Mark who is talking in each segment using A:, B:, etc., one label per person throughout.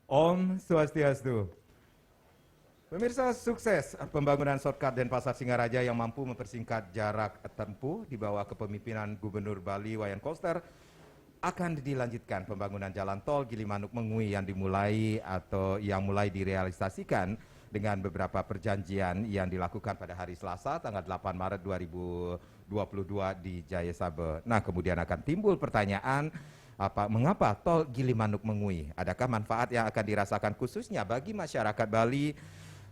A: Om Swastiastu. Pemirsa, sukses pembangunan shortcut Denpasar Singaraja yang mampu mempersingkat jarak tempuh di bawah kepemimpinan Gubernur Bali Wayan Koster akan dilanjutkan pembangunan jalan tol Gilimanuk Mengui yang mulai direalisasikan dengan beberapa perjanjian yang dilakukan pada hari Selasa tanggal 8 Maret 2022 di Jaya Sabe. Nah, kemudian akan timbul pertanyaan, mengapa tol Gilimanuk Mengui? Adakah manfaat yang akan dirasakan khususnya bagi masyarakat Bali,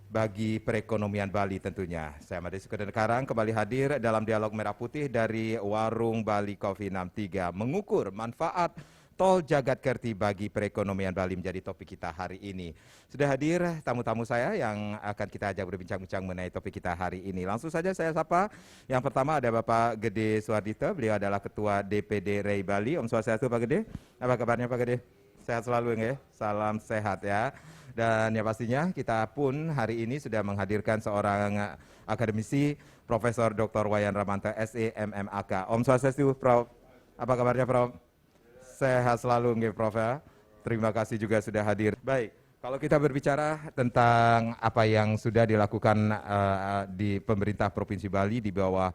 A: bagi perekonomian Bali tentunya? Saya Made Sukoden Karang kembali hadir dalam dialog Merah Putih dari Warung Bali Coffee 63. Mengukur manfaat tol Jagat Kerti bagi perekonomian Bali menjadi topik kita hari ini. Sudah hadir tamu-tamu saya yang akan kita ajak berbincang-bincang mengenai topik kita hari ini. Langsung saja saya sapa. Yang pertama ada Bapak Gede Suardito, beliau adalah Ketua DPD REI Bali. Om Swastiastu Pak Gede. Apa kabarnya Pak Gede? Sehat selalu ya. Salam sehat ya. Dan ya pastinya kita pun hari ini sudah menghadirkan seorang akademisi, Profesor Dr. Wayan Ramanto, SE MMAK. Om Swastiastu, Prof. Apa kabarnya, Prof? Sehat selalu nggih, Prof ya. Terima kasih juga sudah hadir. Baik, kalau kita berbicara tentang apa yang sudah dilakukan di pemerintah Provinsi Bali di bawah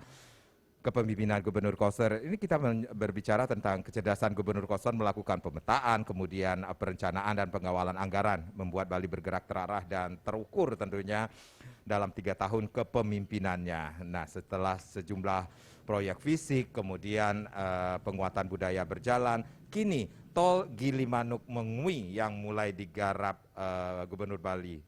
A: kepemimpinan Gubernur Koster, ini kita berbicara tentang kecerdasan Gubernur Koster melakukan pemetaan, kemudian perencanaan dan pengawalan anggaran, membuat Bali bergerak terarah dan terukur tentunya dalam 3 tahun kepemimpinannya. Nah, setelah sejumlah proyek fisik, kemudian penguatan budaya berjalan, kini tol Gilimanuk Mengui yang mulai digarap Gubernur Bali,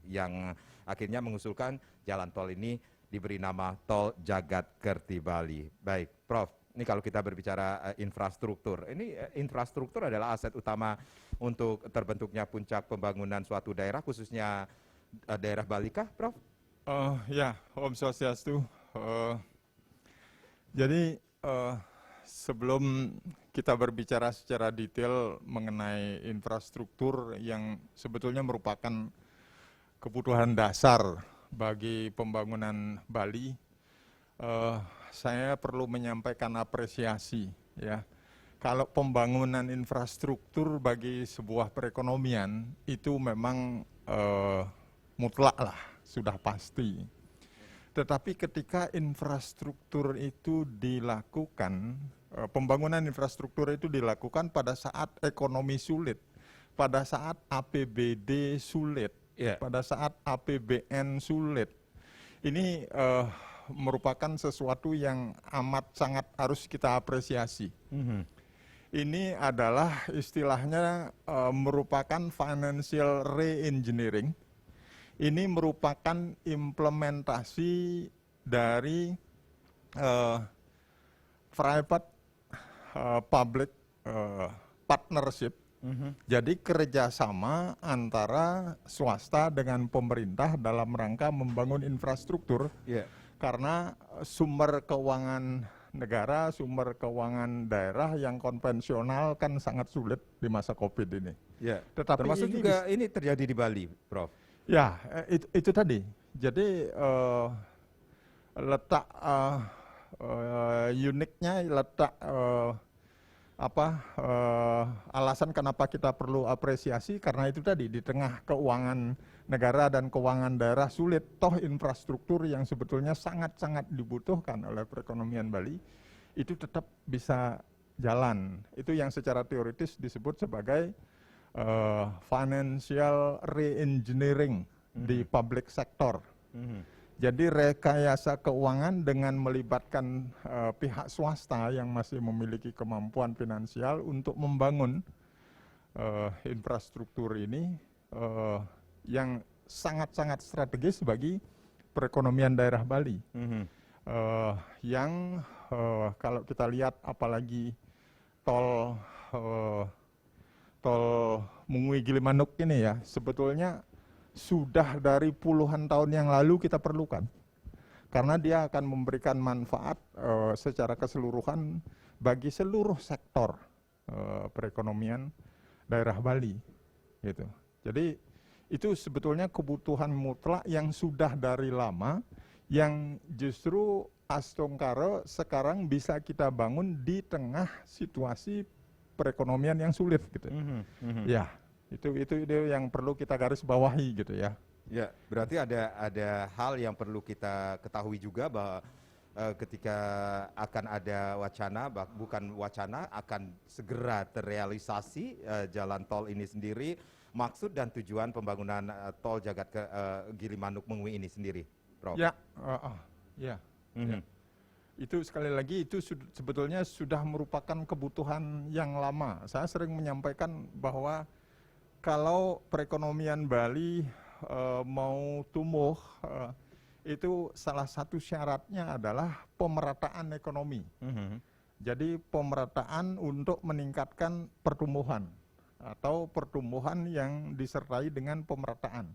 A: yang akhirnya mengusulkan jalan tol ini diberi nama Tol Jagat Kerti Bali. Baik, Prof. Ini kalau kita berbicara infrastruktur, ini infrastruktur adalah aset utama untuk terbentuknya puncak pembangunan suatu daerah, khususnya daerah Bali kah, Prof?
B: Ya, Om Swastiastu. Jadi sebelum kita berbicara secara detail mengenai infrastruktur yang sebetulnya merupakan kebutuhan dasar bagi pembangunan Bali, saya perlu menyampaikan apresiasi ya. Kalau pembangunan infrastruktur bagi sebuah perekonomian itu memang mutlak lah, sudah pasti. Tetapi ketika infrastruktur itu dilakukan, pembangunan infrastruktur itu dilakukan pada saat ekonomi sulit, pada saat APBD sulit, pada saat APBN sulit. Ini merupakan sesuatu yang amat sangat harus kita apresiasi. Ini adalah istilahnya merupakan financial re-engineering. Ini merupakan implementasi dari private public partnership. Jadi kerjasama antara swasta dengan pemerintah dalam rangka membangun infrastruktur, karena sumber keuangan negara, sumber keuangan daerah yang konvensional kan sangat sulit di masa COVID ini.
A: Tetapi termasuk ini juga ini terjadi di Bali, Prof.
B: Ya, itu tadi. Jadi letak uniknya, letak alasan kenapa kita perlu apresiasi karena itu tadi, di tengah keuangan negara dan keuangan daerah sulit, toh infrastruktur yang sebetulnya sangat-sangat dibutuhkan oleh perekonomian Bali itu tetap bisa jalan. Itu yang secara teoritis disebut sebagai financial re-engineering di public sector. Jadi rekayasa keuangan dengan melibatkan pihak swasta yang masih memiliki kemampuan finansial untuk membangun infrastruktur ini yang sangat-sangat strategis bagi perekonomian daerah Bali. Yang kalau kita lihat apalagi tol Mengui Gilimanuk ini ya, sebetulnya sudah dari puluhan tahun yang lalu kita perlukan, karena dia akan memberikan manfaat secara keseluruhan bagi seluruh sektor perekonomian daerah Bali, gitu. Jadi itu sebetulnya kebutuhan mutlak yang sudah dari lama, yang justru astungkara sekarang bisa kita bangun di tengah situasi perekonomian yang sulit, gitu. Ya. Itu yang perlu kita garis bawahi gitu ya.
A: Ya, berarti ada hal yang perlu kita ketahui juga bahwa ketika akan ada wacana, bukan wacana, akan segera terrealisasi jalan tol ini sendiri. Maksud dan tujuan pembangunan tol Gilimanuk Mengwi ini sendiri, Prof.
B: Ya, ya. Ya. Itu sekali lagi itu sebetulnya sudah merupakan kebutuhan yang lama. Saya sering menyampaikan bahwa kalau perekonomian Bali mau tumbuh, itu salah satu syaratnya adalah pemerataan ekonomi. Jadi pemerataan untuk meningkatkan pertumbuhan atau pertumbuhan yang disertai dengan pemerataan.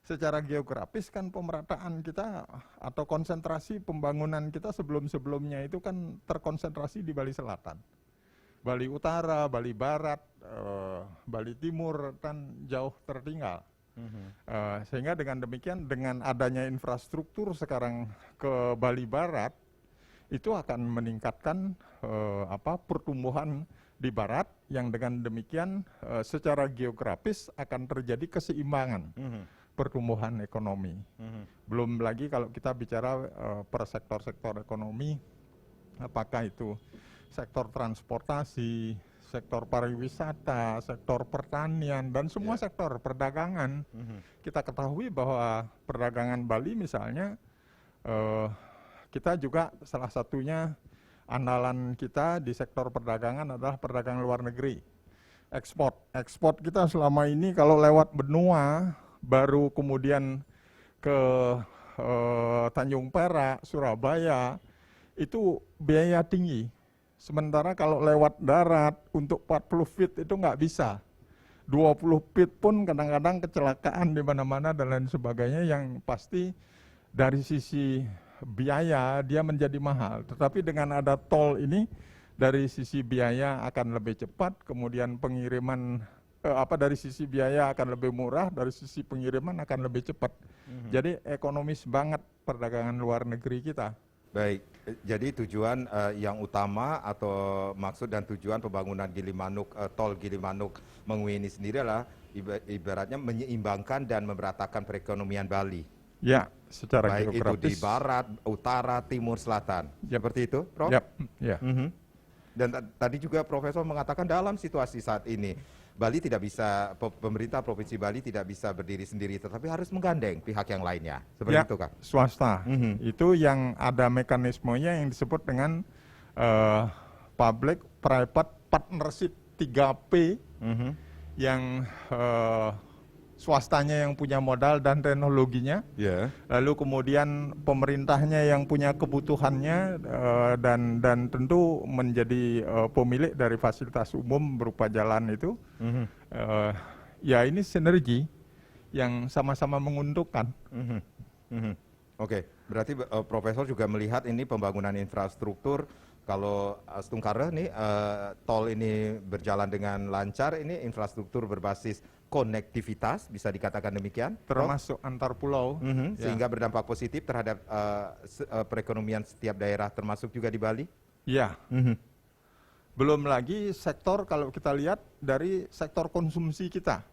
B: Secara geografis kan pemerataan kita atau konsentrasi pembangunan kita sebelum-sebelumnya itu kan terkonsentrasi di Bali Selatan. Bali Utara, Bali Barat, Bali Timur kan jauh tertinggal. Sehingga dengan demikian dengan adanya infrastruktur sekarang ke Bali Barat itu akan meningkatkan pertumbuhan di barat yang dengan demikian secara geografis akan terjadi keseimbangan pertumbuhan ekonomi. Belum lagi kalau kita bicara per sektor-sektor ekonomi, apakah itu sektor transportasi, sektor pariwisata, sektor pertanian, dan semua sektor perdagangan. Kita ketahui bahwa perdagangan Bali misalnya, kita juga salah satunya andalan kita di sektor perdagangan adalah perdagangan luar negeri. Ekspor kita selama ini kalau lewat benua, baru kemudian ke Tanjung Perak, Surabaya, itu biaya tinggi. Sementara kalau lewat darat untuk 40 feet itu nggak bisa. 20 feet pun kadang-kadang kecelakaan di mana-mana dan lain sebagainya yang pasti dari sisi biaya dia menjadi mahal. Tetapi dengan ada tol ini dari sisi biaya akan lebih cepat, kemudian pengiriman dari sisi biaya akan lebih murah, dari sisi pengiriman akan lebih cepat. Jadi ekonomis banget perdagangan luar negeri kita.
A: Baik, jadi tujuan yang utama atau maksud dan tujuan pembangunan tol Gilimanuk Mengwi ini sendiri adalah ibaratnya menyeimbangkan dan memeratakan perekonomian Bali.
B: Ya, secara
A: baik
B: geografis.
A: Itu di barat, utara, timur, selatan. Seperti itu, Prof?
B: Ya.
A: Dan tadi juga Profesor mengatakan dalam situasi saat ini, Bali tidak bisa, pemerintah Provinsi Bali tidak bisa berdiri sendiri, tetapi harus menggandeng pihak yang lainnya. Seperti itu, Kak?
B: Swasta. Itu yang ada mekanismenya yang disebut dengan Public Private Partnership 3P, yang swastanya yang punya modal dan teknologinya, lalu kemudian pemerintahnya yang punya kebutuhannya dan tentu menjadi pemilik dari fasilitas umum berupa jalan itu. Ya ini sinergi yang sama-sama menguntungkan.
A: Oke, berarti Profesor juga melihat ini pembangunan infrastruktur. Kalau Stungkara nih tol ini berjalan dengan lancar, ini infrastruktur berbasis konektivitas, bisa dikatakan demikian,
B: termasuk antar pulau,
A: sehingga berdampak positif terhadap perekonomian setiap daerah, termasuk juga di Bali.
B: Iya. Belum lagi sektor kalau kita lihat dari sektor konsumsi kita.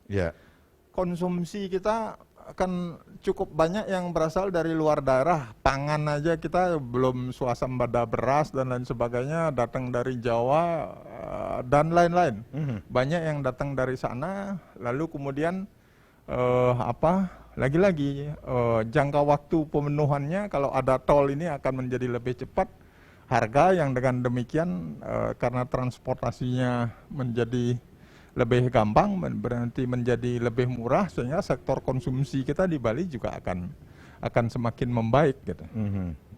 B: Konsumsi kita kan cukup banyak yang berasal dari luar daerah. Pangan aja kita belum swasembada beras dan lain sebagainya, datang dari Jawa dan lain-lain. Banyak yang datang dari sana, lalu kemudian lagi-lagi jangka waktu pemenuhannya kalau ada tol ini akan menjadi lebih cepat. Harga yang dengan demikian karena transportasinya menjadi lebih gampang, berarti menjadi lebih murah, sehingga sektor konsumsi kita di Bali juga akan semakin membaik gitu.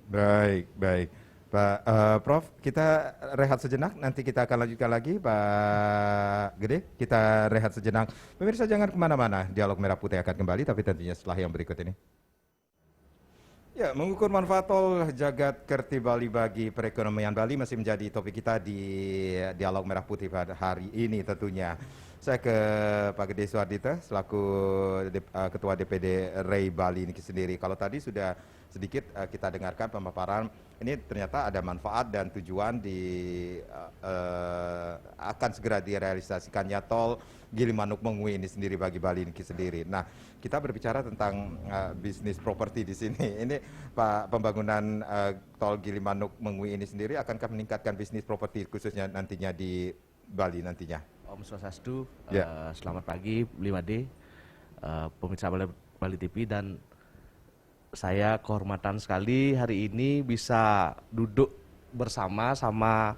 A: Baik. Pak Prof, kita rehat sejenak, nanti kita akan lanjutkan lagi. Pak Gede, kita rehat sejenak. Pemirsa jangan kemana-mana, Dialog Merah Putih akan kembali, tapi tentunya setelah yang berikut ini. Ya, mengukur manfaat tol Jagat Kerti Bali bagi perekonomian Bali masih menjadi topik kita di Dialog Merah Putih pada hari ini tentunya. Saya ke Pak Gede Suardita selaku Ketua DPD REI Bali ini sendiri. Kalau tadi sudah sedikit kita dengarkan pemaparan, ini ternyata ada manfaat dan tujuan akan segera direalisasikannya tol Gilimanuk Mengwi ini sendiri bagi Bali ini sendiri. Nah, kita berbicara tentang bisnis properti di sini. Ini Pak, pembangunan tol Gilimanuk Mengwi ini sendiri akankah meningkatkan bisnis properti khususnya nantinya di Bali nantinya?
C: Om Swastiastu,
A: Ya.
C: selamat pagi 5D, pemirsa Bali TV, dan saya kehormatan sekali hari ini bisa duduk bersama sama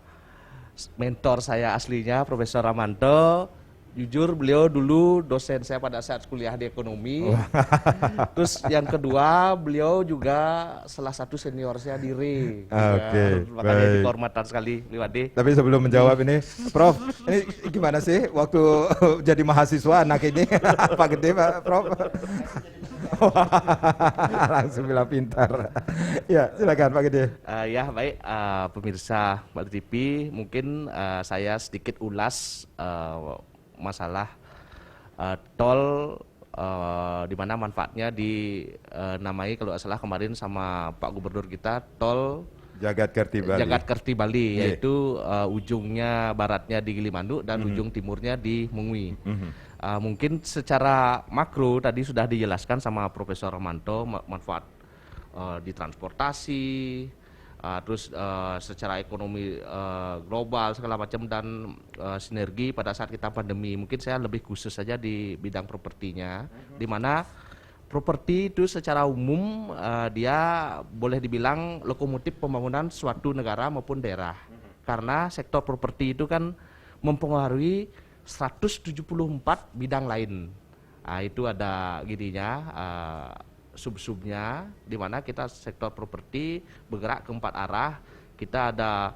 C: mentor saya aslinya, Profesor Ramanto. Jujur beliau dulu dosen saya pada saat kuliah di ekonomi. Terus yang kedua beliau juga salah satu senior saya di REI.
A: Oke,
C: Makanya
A: baik.
C: kehormatan sekali Liwade.
A: Tapi sebelum menjawab ini, Prof, ini gimana sih waktu jadi mahasiswa anak ini, Pak Gede, Pak Prof? Langsung bilang pintar. Ya, silakan Pak Gede.
C: Ya baik, pemirsa Bali TV, mungkin saya sedikit ulas masalah tol, di mana manfaatnya dinamai kalau nggak salah kemarin sama Pak Gubernur kita tol
A: Jagadkerti Bali.
C: Jagadkerti Bali,
A: Iya.
C: yaitu ujungnya baratnya di Gilimanuk dan ujung timurnya di Mengwi. Mungkin secara makro tadi sudah dijelaskan sama Profesor Romanto manfaat di transportasi, terus secara ekonomi global segala macam, dan sinergi pada saat kita pandemi. Mungkin saya lebih khusus saja di bidang propertinya, di mana properti itu secara umum dia boleh dibilang lokomotif pembangunan suatu negara maupun daerah. Karena sektor properti itu kan mempengaruhi 174 bidang lain. Itu ada gininya, sub-subnya, di mana kita sektor properti bergerak ke 4 arah. Kita ada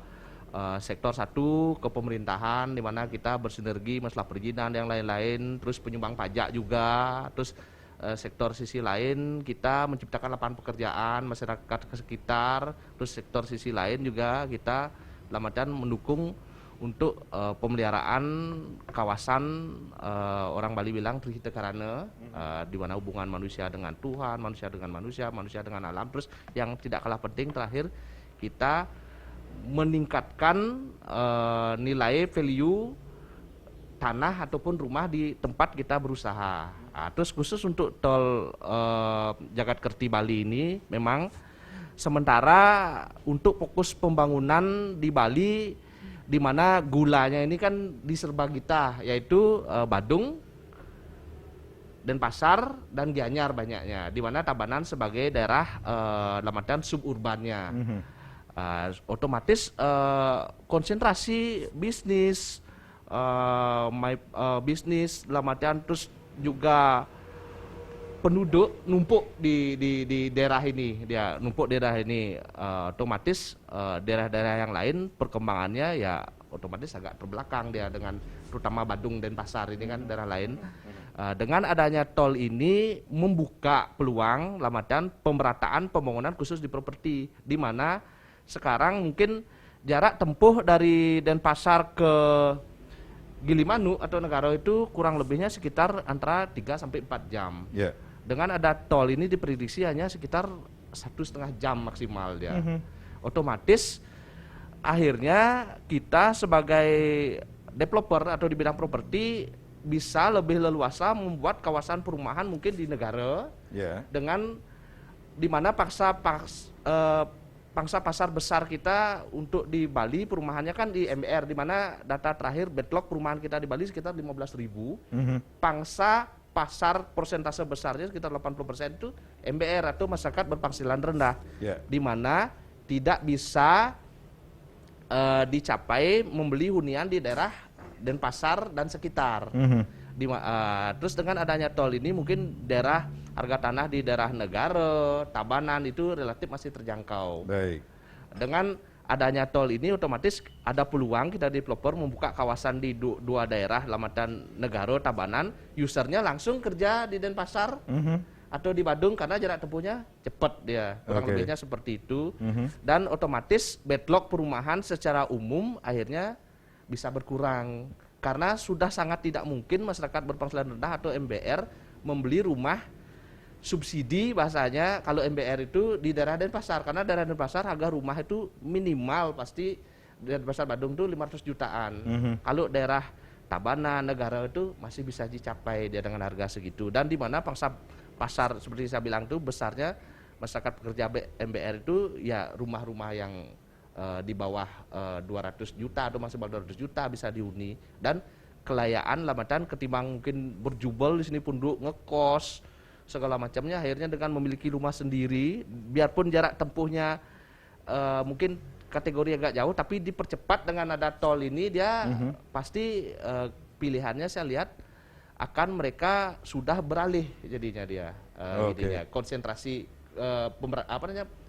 C: sektor satu kepemerintahan, di mana kita bersinergi masalah perizinan yang lain-lain, terus penyumbang pajak juga, terus sektor sisi lain kita menciptakan lapangan pekerjaan masyarakat sekitar, terus sektor sisi lain juga kita dalam artian mendukung untuk pemeliharaan kawasan orang Bali bilang Trihita Karana, di mana hubungan manusia dengan Tuhan, manusia dengan manusia, manusia dengan alam. Terus yang tidak kalah penting terakhir, kita meningkatkan nilai value tanah ataupun rumah di tempat kita berusaha. Terus khusus untuk tol Jagadkerti Bali ini memang sementara untuk fokus pembangunan di Bali, di mana gulanya ini kan di Serbagita, yaitu Badung, Denpasar, dan Gianyar banyaknya, di mana Tabanan sebagai daerah dalam artian suburbannya. Otomatis konsentrasi bisnis, bisnis dalam artian, terus juga penduduk numpuk di daerah ini, dia numpuk di daerah ini, otomatis daerah-daerah yang lain perkembangannya ya otomatis agak terbelakang dia, dengan terutama Badung dan Pasar ini kan daerah lain. Dengan adanya tol ini membuka peluang dalam artian pemerataan pembangunan khusus di properti, di mana sekarang mungkin jarak tempuh dari Denpasar ke Gilimanuk atau Negara itu kurang lebihnya sekitar antara 3 sampai 4 jam.
A: Ya.
C: Dengan ada tol ini diprediksi hanya sekitar 1,5 jam maksimal dia. Otomatis akhirnya kita sebagai developer atau di bidang properti bisa lebih leluasa membuat kawasan perumahan mungkin di Negara,
A: Ya.
C: dengan di mana pangsa pasar besar kita untuk di Bali perumahannya kan di MBR, di mana data terakhir backlog perumahan kita di Bali sekitar 15.000. Pangsa pasar persentase besarnya sekitar 80% itu MBR atau masyarakat berpenghasilan rendah,
A: Ya.
C: di mana tidak bisa dicapai membeli hunian di daerah Denpasar dan sekitar. Terus dengan adanya tol ini mungkin daerah harga tanah di daerah Negara, Tabanan itu relatif masih terjangkau.
A: Baik.
C: Dengan adanya tol ini otomatis ada peluang kita developer membuka kawasan di dua daerah Lamatan Negara, Tabanan, usernya langsung kerja di Denpasar atau di Badung karena jarak tempuhnya cepat dia, kurang
A: Oke.
C: lebihnya seperti itu. Dan otomatis backlog perumahan secara umum akhirnya bisa berkurang karena sudah sangat tidak mungkin masyarakat berpenghasilan rendah atau MBR membeli rumah subsidi bahasanya kalau MBR itu di daerah Denpasar, karena daerah Denpasar harga rumah itu minimal pasti di Denpasar Badung itu 500 jutaan. Kalau daerah Tabanan, Negara itu masih bisa dicapai dia dengan harga segitu. Dan di mana pangsa pasar seperti saya bilang itu besarnya masyarakat pekerja MBR itu ya rumah-rumah yang di bawah 200 juta atau masih bawah 200 juta bisa dihuni, dan kelayaan lamatan ketimbang mungkin berjubel di sini punduk ngekos segala macamnya, akhirnya dengan memiliki rumah sendiri biarpun jarak tempuhnya mungkin kategori agak jauh tapi dipercepat dengan ada tol ini, dia pasti pilihannya saya lihat akan mereka sudah beralih jadinya dia jadinya konsentrasi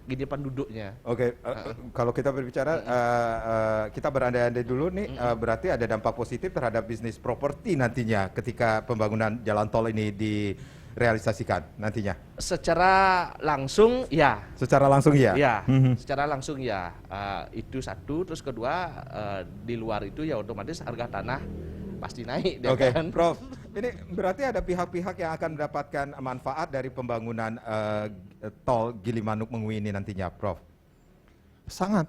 C: gini penduduknya.
A: Kalau kita berbicara, kita berandai-andai dulu nih, berarti ada dampak positif terhadap bisnis properti nantinya ketika pembangunan jalan tol ini direalisasikan nantinya.
C: Secara langsung ya.
A: Secara langsung ya.
C: Ya, secara langsung ya. Itu satu, terus kedua di luar itu ya otomatis harga tanah pasti naik. Kan?
A: Prof, ini berarti ada pihak-pihak yang akan mendapatkan manfaat dari pembangunan tol Gilimanuk-Mengwi ini nantinya, Prof?
B: Sangat,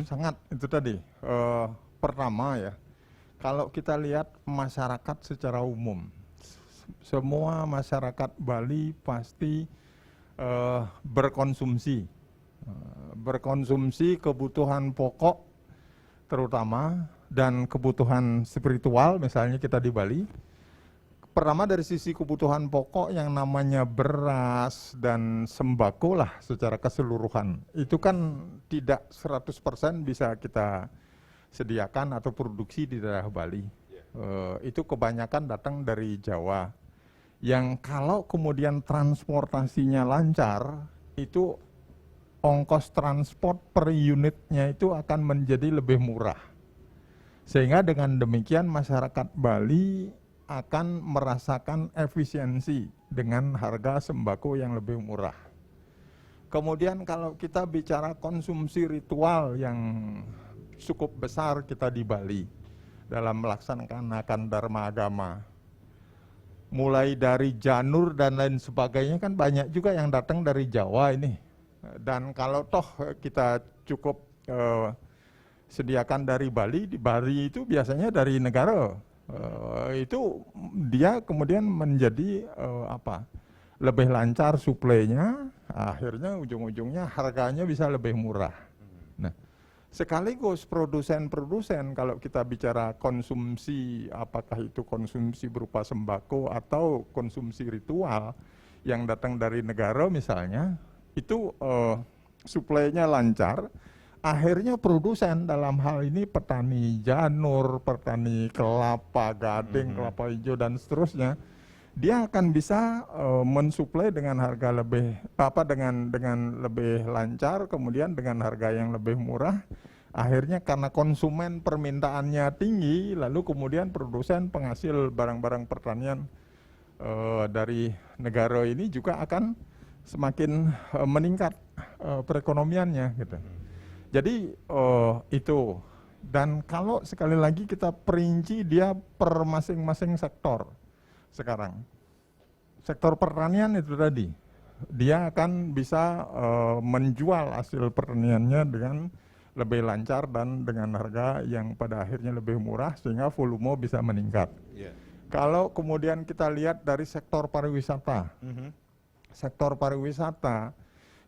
B: sangat itu tadi. Pertama ya, kalau kita lihat masyarakat secara umum, semua masyarakat Bali pasti berkonsumsi kebutuhan pokok terutama dan kebutuhan spiritual, misalnya kita di Bali. Pertama dari sisi kebutuhan pokok yang namanya beras dan sembako lah secara keseluruhan. Itu kan tidak 100% bisa kita sediakan atau produksi di daerah Bali. Itu kebanyakan datang dari Jawa. Yang kalau kemudian transportasinya lancar, itu ongkos transport per unitnya itu akan menjadi lebih murah. Sehingga dengan demikian masyarakat Bali akan merasakan efisiensi dengan harga sembako yang lebih murah. Kemudian kalau kita bicara konsumsi ritual yang cukup besar kita di Bali dalam melaksanakan dharma agama, mulai dari janur dan lain sebagainya kan banyak juga yang datang dari Jawa ini. Dan kalau toh kita cukup sediakan dari Bali, di Bali itu biasanya dari negara. Itu dia kemudian menjadi lebih lancar suplainya, akhirnya ujung-ujungnya harganya bisa lebih murah. Nah, sekaligus produsen-produsen kalau kita bicara konsumsi, apakah itu konsumsi berupa sembako atau konsumsi ritual yang datang dari negara misalnya, itu suplainya lancar. Akhirnya produsen dalam hal ini petani janur, petani kelapa gading, kelapa hijau dan seterusnya, dia akan bisa mensuplai dengan harga lebih dengan lebih lancar, kemudian dengan harga yang lebih murah. Akhirnya karena konsumen permintaannya tinggi, lalu kemudian produsen penghasil barang-barang pertanian dari negara ini juga akan semakin meningkat perekonomiannya gitu. Jadi itu, dan kalau sekali lagi kita perinci dia per masing-masing sektor sekarang. Sektor pertanian itu tadi, dia akan bisa menjual hasil pertaniannya dengan lebih lancar dan dengan harga yang pada akhirnya lebih murah sehingga volume bisa meningkat. Kalau kemudian kita lihat dari sektor pariwisata, sektor pariwisata,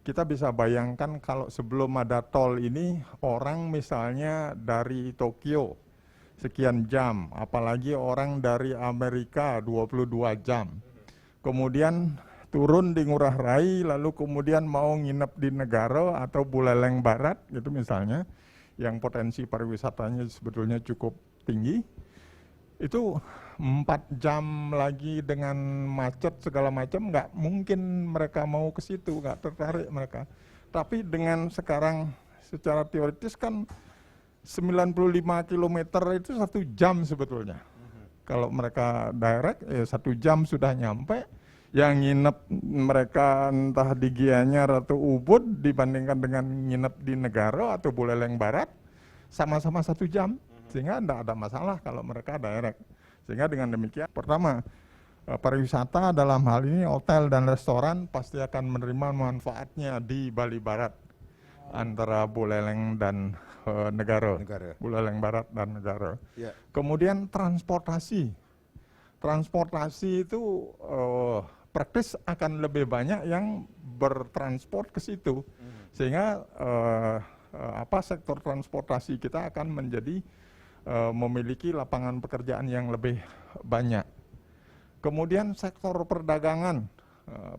B: kita bisa bayangkan kalau sebelum ada tol ini, orang misalnya dari Tokyo sekian jam, apalagi orang dari Amerika 22 jam. Kemudian turun di Ngurah Rai, lalu kemudian mau nginep di Negara atau Buleleng Barat gitu misalnya, yang potensi pariwisatanya sebetulnya cukup tinggi. Itu 4 jam lagi dengan macet segala macam, nggak mungkin mereka mau ke situ, nggak tertarik mereka. Tapi dengan sekarang secara teoritis kan 95 km itu 1 jam sebetulnya. Kalau mereka direct ya 1 jam sudah nyampe. Yang nginep mereka entah di Gianyar atau Ubud dibandingkan dengan nginep di Negara atau Buleleng Barat sama-sama 1 jam. sehingga tidak ada masalah kalau mereka direct. Sehingga dengan demikian, pertama, pariwisata dalam hal ini hotel dan restoran pasti akan menerima manfaatnya di Bali Barat antara Buleleng dan Negara. Buleleng Barat dan Negara.
A: Ya.
B: Kemudian transportasi itu praktis akan lebih banyak yang bertransport ke situ, sehingga sektor transportasi kita akan menjadi memiliki lapangan pekerjaan yang lebih banyak. Kemudian sektor perdagangan,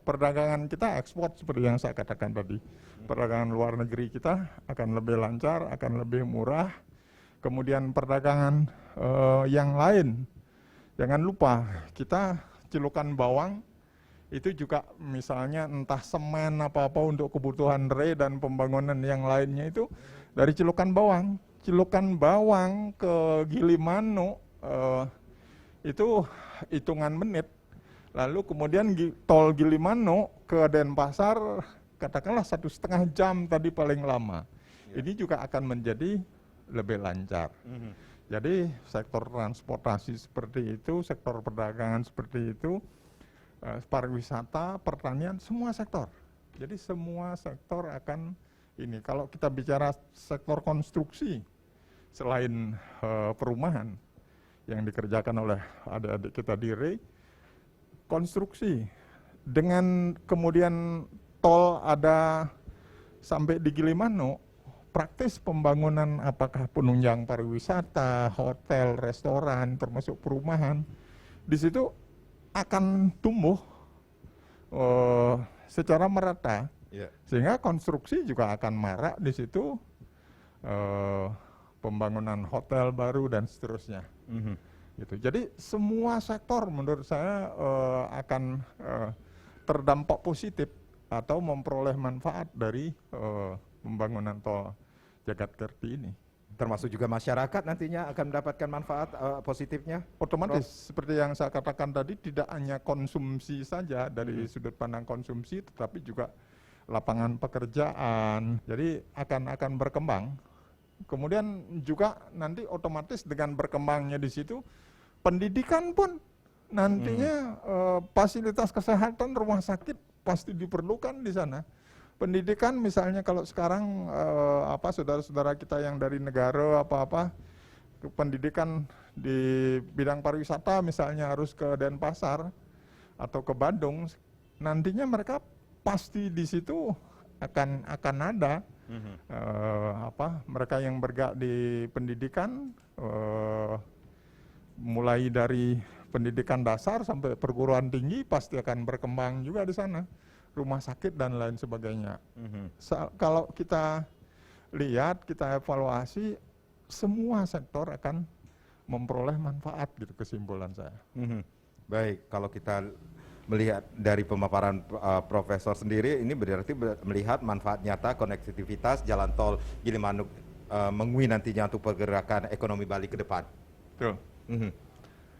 B: perdagangan kita ekspor seperti yang saya katakan tadi, perdagangan luar negeri kita akan lebih lancar, akan lebih murah. Kemudian perdagangan yang lain, jangan lupa kita Cilukan Bawang itu juga misalnya entah semen apa-apa untuk kebutuhan dan pembangunan yang lainnya itu dari Cilukan Bawang. Cilukan Bawang ke Gilimanuk itu hitungan menit. Lalu kemudian tol Gilimanuk ke Denpasar katakanlah 1,5 jam tadi paling lama. Ini juga akan menjadi lebih lancar. Jadi sektor transportasi seperti itu, sektor perdagangan seperti itu, pariwisata, pertanian, semua sektor. Jadi semua sektor akan ini. Kalau kita bicara sektor konstruksi, selain perumahan yang dikerjakan oleh adik-adik kita di REI, konstruksi dengan kemudian tol ada sampai di Gilimanuk, praktis pembangunan apakah penunjang pariwisata, hotel, restoran, termasuk perumahan, di situ akan tumbuh secara merata, sehingga konstruksi juga akan marak di situ, pembangunan hotel baru dan seterusnya. Gitu. Jadi semua sektor menurut saya akan terdampak positif atau memperoleh manfaat dari pembangunan tol Jagat-Kerti ini.
A: Termasuk juga masyarakat nantinya akan mendapatkan manfaat positifnya?
B: Otomatis, seperti yang saya katakan tadi, tidak hanya konsumsi saja dari sudut pandang konsumsi, tetapi juga lapangan pekerjaan. Jadi akan berkembang. Kemudian juga nanti otomatis dengan berkembangnya di situ, pendidikan pun nantinya fasilitas kesehatan, rumah sakit pasti diperlukan di sana. Pendidikan misalnya kalau sekarang saudara-saudara kita yang dari negara apa-apa, pendidikan di bidang pariwisata misalnya harus ke Denpasar atau ke Bandung, nantinya mereka pasti di situ akan ada mereka yang bergerak di pendidikan, mulai dari pendidikan dasar sampai perguruan tinggi pasti akan berkembang juga di sana, rumah sakit dan lain sebagainya. Kalau kita lihat, kita evaluasi, semua sektor akan memperoleh manfaat, gitu kesimpulan saya.
A: Baik, kalau kita melihat dari pemaparan Profesor sendiri, ini berarti melihat manfaat nyata konektivitas jalan tol Gilimanuk Mengwi nantinya untuk pergerakan ekonomi Bali ke depan.
B: Betul.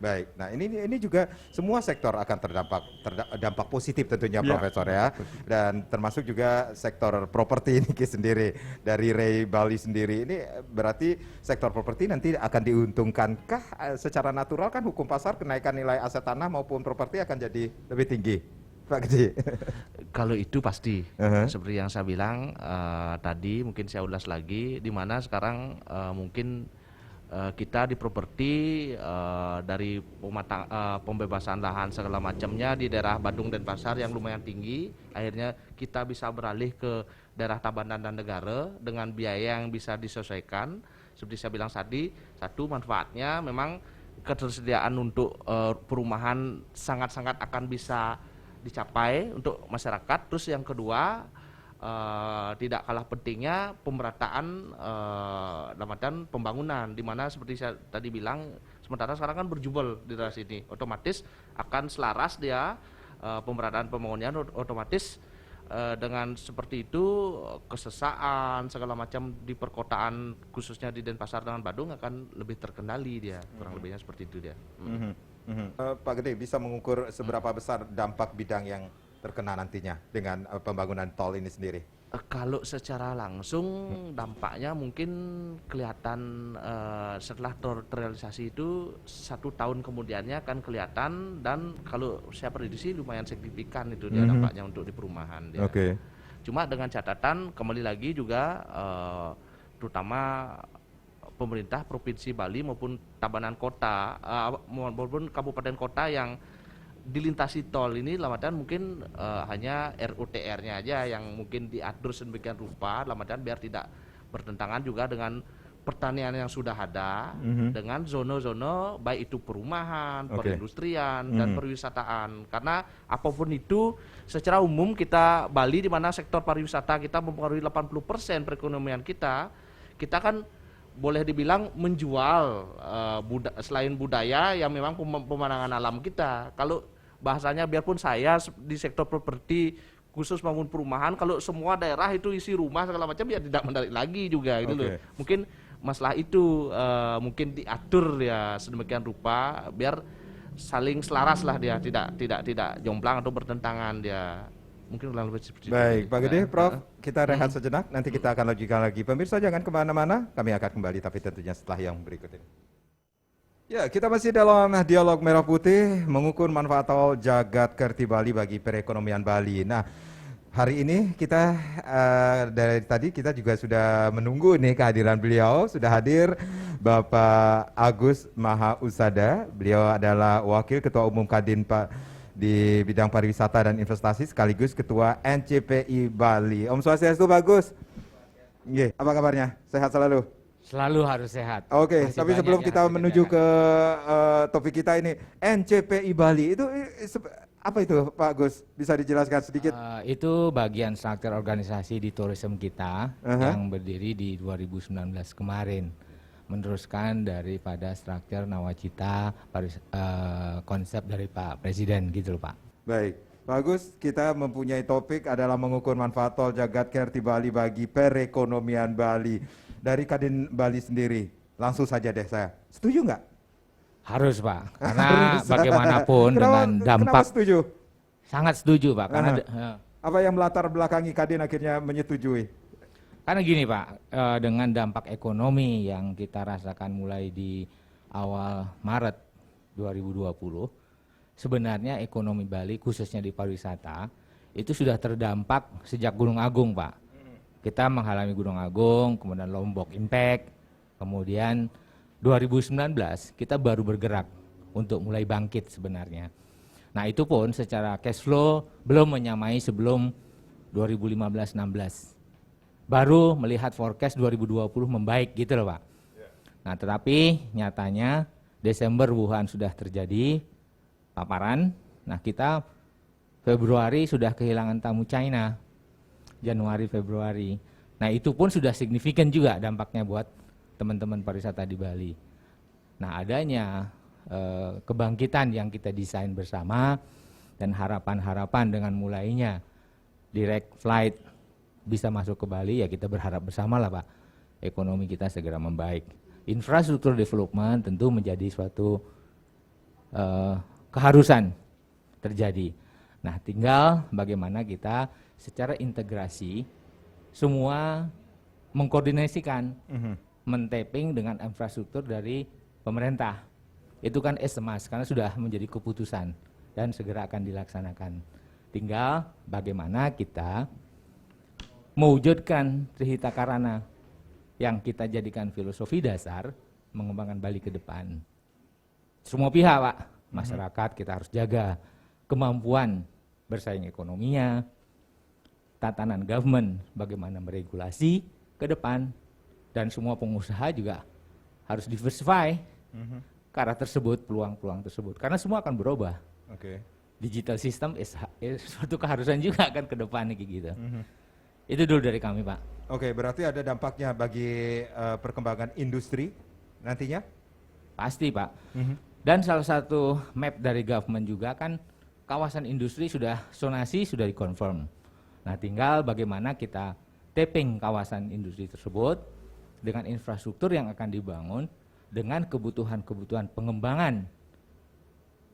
A: Baik, nah ini juga semua sektor akan terdampak positif tentunya, Profesor ya, dan termasuk juga sektor properti ini sendiri dari REI Bali sendiri. Ini berarti sektor properti nanti akan diuntungkankah secara natural, kan hukum pasar kenaikan nilai aset tanah maupun properti akan jadi lebih tinggi, Pak Gede?
C: Kalau itu pasti, seperti yang saya bilang tadi, mungkin saya ulas lagi, di mana sekarang mungkin kita di properti dari pembebasan lahan segala macamnya di daerah Bandung dan Pasar yang lumayan tinggi, akhirnya kita bisa beralih ke daerah Tabanan dan Negara dengan biaya yang bisa disesuaikan. Seperti saya bilang tadi, satu manfaatnya memang ketersediaan untuk perumahan sangat-sangat akan bisa dicapai untuk masyarakat. Terus yang kedua, tidak kalah pentingnya pemerataan dalam pembangunan, di mana seperti saya tadi bilang, sementara sekarang kan berjubel di daerah sini, otomatis akan selaras dia pemerataan pembangunan, otomatis dengan seperti itu kesesaan segala macam di perkotaan khususnya di Denpasar dengan Badung akan lebih terkendali dia, kurang lebihnya seperti itu dia.
A: Pak Gede, bisa mengukur seberapa besar dampak bidang yang terkena nantinya dengan pembangunan tol ini sendiri?
C: Kalau secara langsung dampaknya mungkin kelihatan setelah terrealisasi itu 1 tahun kemudiannya akan kelihatan, dan kalau saya prediksi lumayan signifikan itu dia dampaknya untuk di perumahan dia.
A: Oke.
C: Cuma dengan catatan kembali lagi juga terutama pemerintah provinsi Bali maupun Tabanan Kota maupun kabupaten kota yang dilintasi tol ini lamatan mungkin hanya RUTR-nya aja yang mungkin diatur sedemikian rupa lamatan biar tidak bertentangan juga dengan pertanian yang sudah ada dengan zona-zona baik itu perumahan, perindustrian dan perwisataan. Karena apapun itu secara umum kita Bali di mana sektor pariwisata kita mempengaruhi 80% perekonomian kita kan boleh dibilang menjual selain budaya yang memang pemandangan alam kita. Kalau bahasanya biarpun saya di sektor properti khusus bangun perumahan, kalau semua daerah itu isi rumah segala macam ya tidak menarik lagi juga gitu loh. Mungkin masalah itu mungkin diatur ya sedemikian rupa biar saling selaras lah dia, tidak jomplang atau bertentangan dia. Mungkin kurang lebih seperti itu.
A: Baik, Pak Gede, Prof, kita rehat sejenak, nanti kita akan lanjutkan lagi. Pemirsa jangan kemana-mana, kami akan kembali tapi tentunya setelah yang berikut ini. Ya, kita masih dalam dialog Merah Putih mengukur manfaat tol Jagat Kerti Bali bagi perekonomian Bali. Nah, hari ini kita dari tadi kita juga sudah menunggu nih kehadiran beliau. Sudah hadir Bapak Agus Mahausada. Beliau adalah Wakil Ketua Umum Kadin di bidang pariwisata dan investasi sekaligus Ketua NCPI Bali. Om Swastiastu, bagus. Nggih, apa kabarnya? Sehat selalu?
D: Selalu harus sehat.
A: Oke,
D: Masih
A: tapi
D: banyak
A: sebelum
D: yang
A: kita
D: harus
A: menuju
D: dikerjakan.
A: ke topik kita ini, NCPI Bali itu apa itu Pak Gus? Bisa dijelaskan sedikit?
D: Itu bagian struktur organisasi di tourism kita yang berdiri di 2019 kemarin. Meneruskan daripada struktur nawacita konsep dari Pak Presiden gitu loh Pak.
A: Baik, Pak Agus, kita mempunyai topik adalah mengukur manfaat tol Jagat Kerti Bali bagi perekonomian Bali. Dari Kadin Bali sendiri, langsung saja deh saya. Setuju nggak?
D: Harus Pak, karena bagaimanapun dengan
A: Kenapa
D: dampak
A: setuju?
D: sangat setuju Pak. Karena
A: Apa yang melatar belakangi Kadin akhirnya menyetujui?
D: karena gini Pak, dengan dampak ekonomi yang kita rasakan mulai di awal Maret 2020, sebenarnya ekonomi Bali khususnya di pariwisata itu sudah terdampak sejak Gunung Agung Pak. Kita mengalami Gunung Agung, kemudian Lombok Impact, kemudian 2019 kita baru bergerak untuk mulai bangkit sebenarnya. Nah itu pun secara cash flow belum menyamai sebelum 2015-16. Baru melihat forecast 2020 membaik gitu loh Pak. Nah tetapi nyatanya Desember Wuhan sudah terjadi paparan. Nah kita Februari sudah kehilangan tamu China. Januari, Februari. Nah itu pun sudah signifikan juga dampaknya buat teman-teman pariwisata di Bali. Nah adanya kebangkitan yang kita desain bersama dan harapan-harapan dengan mulainya direct flight bisa masuk ke Bali, ya kita berharap bersama lah Pak, ekonomi kita segera membaik. Infrastruktur development tentu menjadi suatu keharusan terjadi. Nah tinggal bagaimana kita secara integrasi semua mengkoordinasikan, men-tapping dengan infrastruktur dari pemerintah. Itu kan SMS karena sudah menjadi keputusan dan segera akan dilaksanakan. Tinggal bagaimana kita mewujudkan Trihita Karana yang kita jadikan filosofi dasar mengembangkan Bali ke depan. Semua pihak Pak, masyarakat kita harus jaga kemampuan bersaing ekonominya, tatanan government, bagaimana meregulasi ke depan, dan semua pengusaha juga harus diversify ke arah tersebut, peluang-peluang tersebut. Karena semua akan berubah. Digital system is suatu keharusan juga kan ke depan gitu. Itu dulu dari kami Pak.
A: Oke, berarti ada dampaknya bagi perkembangan industri nantinya?
D: Pasti Pak. Dan salah satu map dari government juga kan kawasan industri sudah zonasi sudah dikonfirm. Nah tinggal bagaimana kita tapping kawasan industri tersebut dengan infrastruktur yang akan dibangun dengan kebutuhan-kebutuhan pengembangan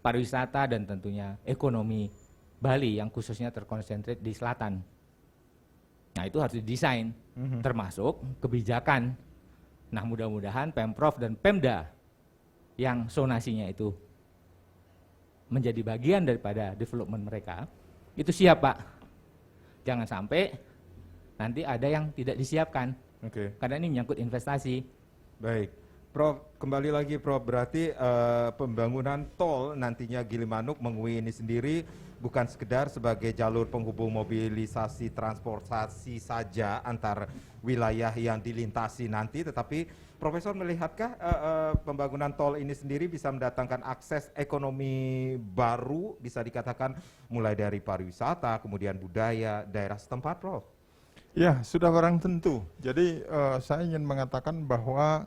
D: pariwisata dan tentunya ekonomi Bali yang khususnya terkonsentrat di selatan. Nah itu harus didesain, termasuk kebijakan. Nah mudah-mudahan Pemprov dan Pemda yang zonasinya itu menjadi bagian daripada development mereka, itu siap Pak. Jangan sampai nanti ada yang tidak disiapkan,
A: Oke.
D: karena ini menyangkut investasi.
A: Baik, Prof, kembali lagi Prof, berarti pembangunan tol nantinya Gilimanuk Mengui ini sendiri bukan sekedar sebagai jalur penghubung mobilisasi transportasi saja antar wilayah yang dilintasi nanti, tetapi Profesor melihatkah pembangunan tol ini sendiri bisa mendatangkan akses ekonomi baru, bisa dikatakan mulai dari pariwisata, kemudian budaya daerah setempat, Prof?
B: Ya, sudah barang tentu. Jadi saya ingin mengatakan bahwa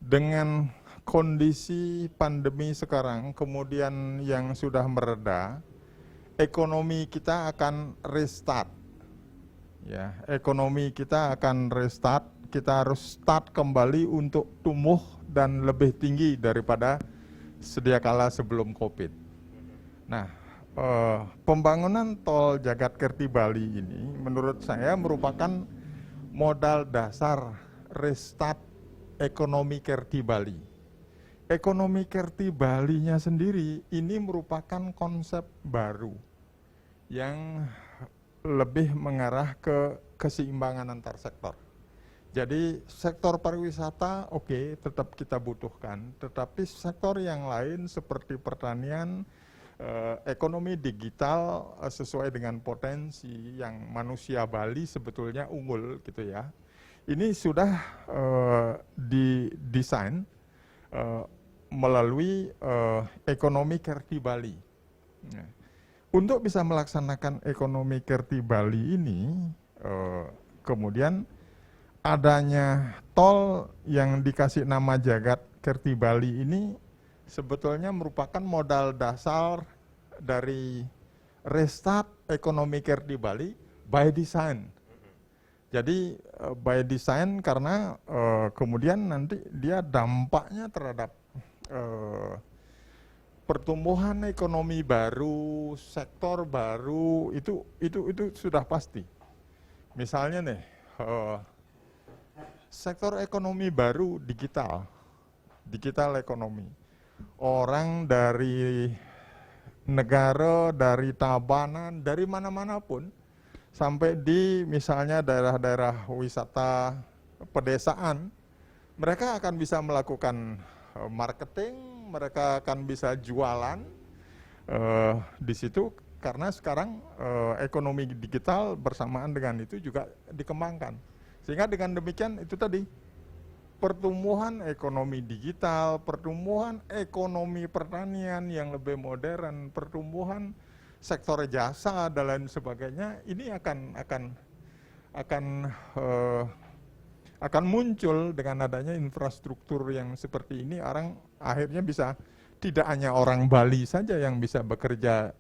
B: dengan kondisi pandemi sekarang, kemudian yang sudah mereda, ekonomi kita akan restart. Ya, ekonomi kita akan restart. Kita harus start kembali untuk tumbuh dan lebih tinggi daripada sedia kala sebelum COVID. Nah, pembangunan tol Jagat-Kerti Bali ini menurut saya merupakan modal dasar restart ekonomi Kerti Bali. Ekonomi Kerti Balinya sendiri ini merupakan konsep baru yang lebih mengarah ke keseimbangan antar sektor. Jadi sektor pariwisata oke, tetap kita butuhkan, tetapi sektor yang lain seperti pertanian, ekonomi digital sesuai dengan potensi yang manusia Bali sebetulnya unggul gitu ya. Ini sudah didesain melalui ekonomi Kerti Bali. Untuk bisa melaksanakan ekonomi Kerti Bali ini, kemudian adanya tol yang dikasih nama Jagat-Kerti Bali ini sebetulnya merupakan modal dasar dari restart ekonomi Kerti Bali by design. Jadi by design karena kemudian nanti dia dampaknya terhadap pertumbuhan ekonomi baru, sektor baru itu sudah pasti. Misalnya nih, sektor ekonomi baru digital ekonomi. Orang dari negara, dari Tabanan, dari mana-mana pun, sampai di misalnya daerah-daerah wisata pedesaan, mereka akan bisa melakukan marketing, mereka akan bisa jualan di situ, karena sekarang ekonomi digital bersamaan dengan itu juga dikembangkan. Sehingga dengan demikian itu tadi, pertumbuhan ekonomi digital, pertumbuhan ekonomi pertanian yang lebih modern, pertumbuhan sektor jasa dan lain sebagainya, ini akan muncul dengan adanya infrastruktur yang seperti ini. Orang akhirnya bisa, tidak hanya orang Bali saja yang bisa bekerja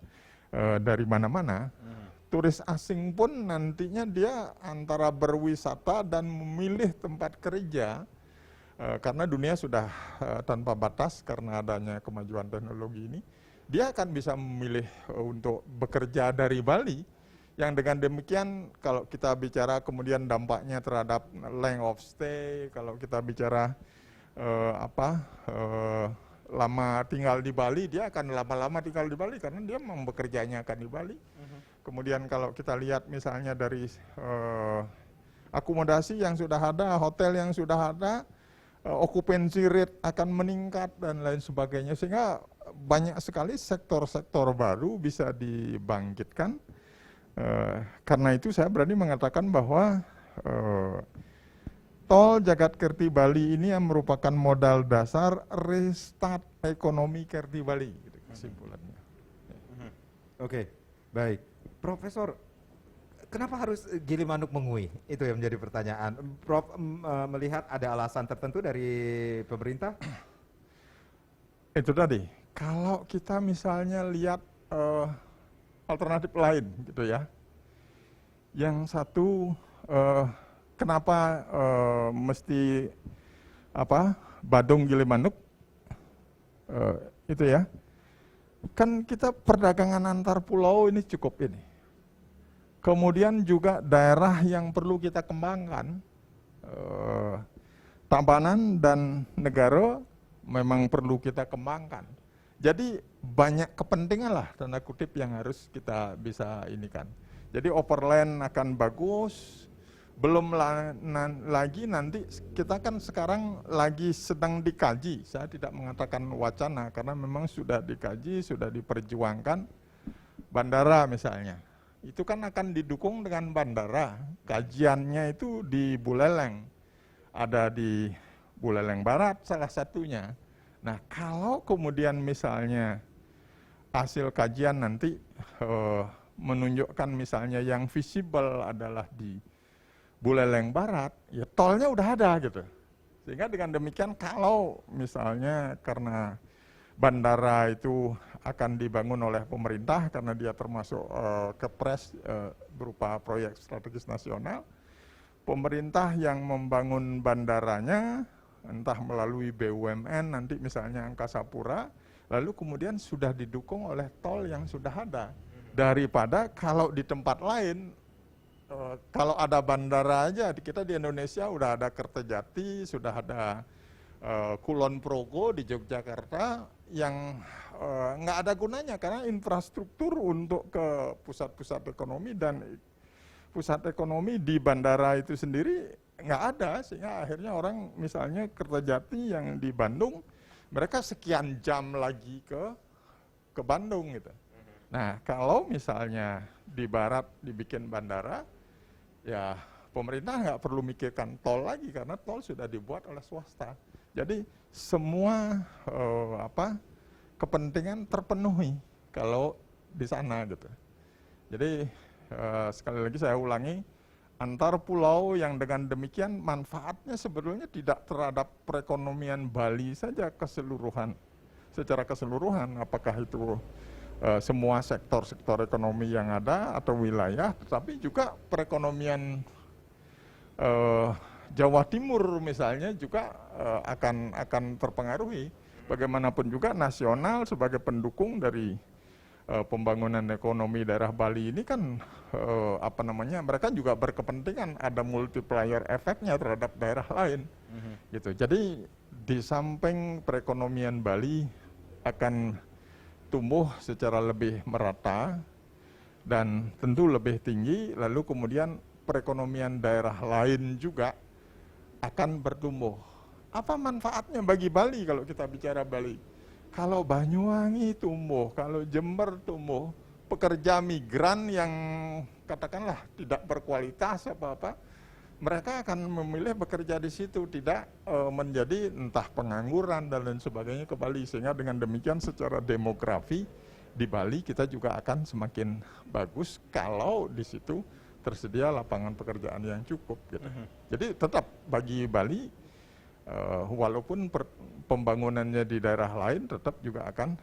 B: dari mana-mana, turis asing pun nantinya dia antara berwisata dan memilih tempat kerja, karena dunia sudah tanpa batas karena adanya kemajuan teknologi ini, dia akan bisa memilih untuk bekerja dari Bali, yang dengan demikian kalau kita bicara kemudian dampaknya terhadap length of stay, kalau kita bicara lama tinggal di Bali, dia akan lama-lama tinggal di Bali karena dia mau bekerjanya akan di Bali. Kemudian kalau kita lihat misalnya dari akomodasi yang sudah ada, hotel yang sudah ada, occupancy rate akan meningkat dan lain sebagainya, sehingga banyak sekali sektor-sektor baru bisa dibangkitkan. Karena itu saya berani mengatakan bahwa tol Jagat-Kerti Bali ini yang merupakan modal dasar restart ekonomi Kerti Bali, gitu kesimpulannya.
A: Oke, baik. Profesor, kenapa harus Gilimanuk Mengui? Itu yang menjadi pertanyaan. Prof melihat ada alasan tertentu dari pemerintah?
B: Itu tadi, kalau kita misalnya lihat alternatif lain gitu ya. Yang satu, kenapa mesti Badung Gilimanuk itu ya. Kan kita perdagangan antar pulau ini cukup ini. Kemudian juga daerah yang perlu kita kembangkan, Tabanan dan Negara memang perlu kita kembangkan. Jadi banyak kepentingan lah tanda kutip yang harus kita bisa inikan. Jadi overland akan bagus, belum lagi nanti kita kan sekarang lagi sedang dikaji. Saya tidak mengatakan wacana karena memang sudah dikaji, sudah diperjuangkan bandara misalnya. Itu kan akan didukung dengan bandara. Kajiannya itu di Buleleng. Ada di Buleleng Barat salah satunya. Nah, kalau kemudian misalnya hasil kajian nanti menunjukkan misalnya yang visible adalah di Buleleng Barat, ya tolnya udah ada gitu. Sehingga dengan demikian kalau misalnya karena bandara itu akan dibangun oleh pemerintah karena dia termasuk kepres berupa proyek strategis nasional, pemerintah yang membangun bandaranya entah melalui BUMN nanti misalnya Angkasa Pura, lalu kemudian sudah didukung oleh tol yang sudah ada, daripada kalau di tempat lain kalau ada bandara aja, kita di Indonesia udah ada Kertajati, sudah ada Kulon Progo di Yogyakarta yang nggak ada gunanya karena infrastruktur untuk ke pusat-pusat ekonomi dan pusat ekonomi di bandara itu sendiri nggak ada, sehingga akhirnya orang misalnya Kertajati yang di Bandung mereka sekian jam lagi ke Bandung gitu. Nah, kalau misalnya di barat dibikin bandara, ya pemerintah nggak perlu mikirkan tol lagi karena tol sudah dibuat oleh swasta. Jadi semua kepentingan terpenuhi kalau di sana gitu. Jadi sekali lagi saya ulangi, antar pulau yang dengan demikian manfaatnya sebetulnya tidak terhadap perekonomian Bali saja keseluruhan, secara keseluruhan, apakah itu semua sektor-sektor ekonomi yang ada atau wilayah, tetapi juga perekonomian Jawa Timur misalnya juga akan terpengaruhi. Bagaimanapun juga nasional sebagai pendukung dari pembangunan ekonomi daerah Bali ini kan mereka juga berkepentingan ada multiplier efeknya terhadap daerah lain. Gitu. Jadi di samping perekonomian Bali akan tumbuh secara lebih merata dan tentu lebih tinggi, lalu kemudian perekonomian daerah lain juga akan bertumbuh. Apa manfaatnya bagi Bali kalau kita bicara Bali? Kalau Banyuwangi tumbuh, kalau Jember tumbuh, pekerja migran yang katakanlah tidak berkualitas apa-apa, mereka akan memilih bekerja di situ, tidak menjadi entah pengangguran dan lain sebagainya ke Bali. Sehingga dengan demikian secara demografi di Bali kita juga akan semakin bagus kalau di situ tersedia lapangan pekerjaan yang cukup. Gitu. Jadi tetap bagi Bali, walaupun pembangunannya di daerah lain tetap juga akan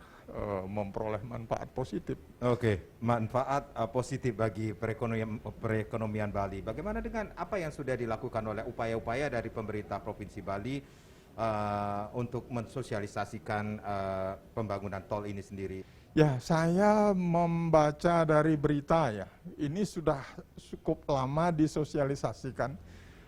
B: memperoleh manfaat positif.
A: Oke, manfaat positif bagi perekonomian Bali. Bagaimana dengan apa yang sudah dilakukan oleh upaya-upaya dari pemerintah Provinsi Bali untuk mensosialisasikan pembangunan tol ini sendiri?
B: Ya, saya membaca dari berita ya, ini sudah cukup lama disosialisasikan.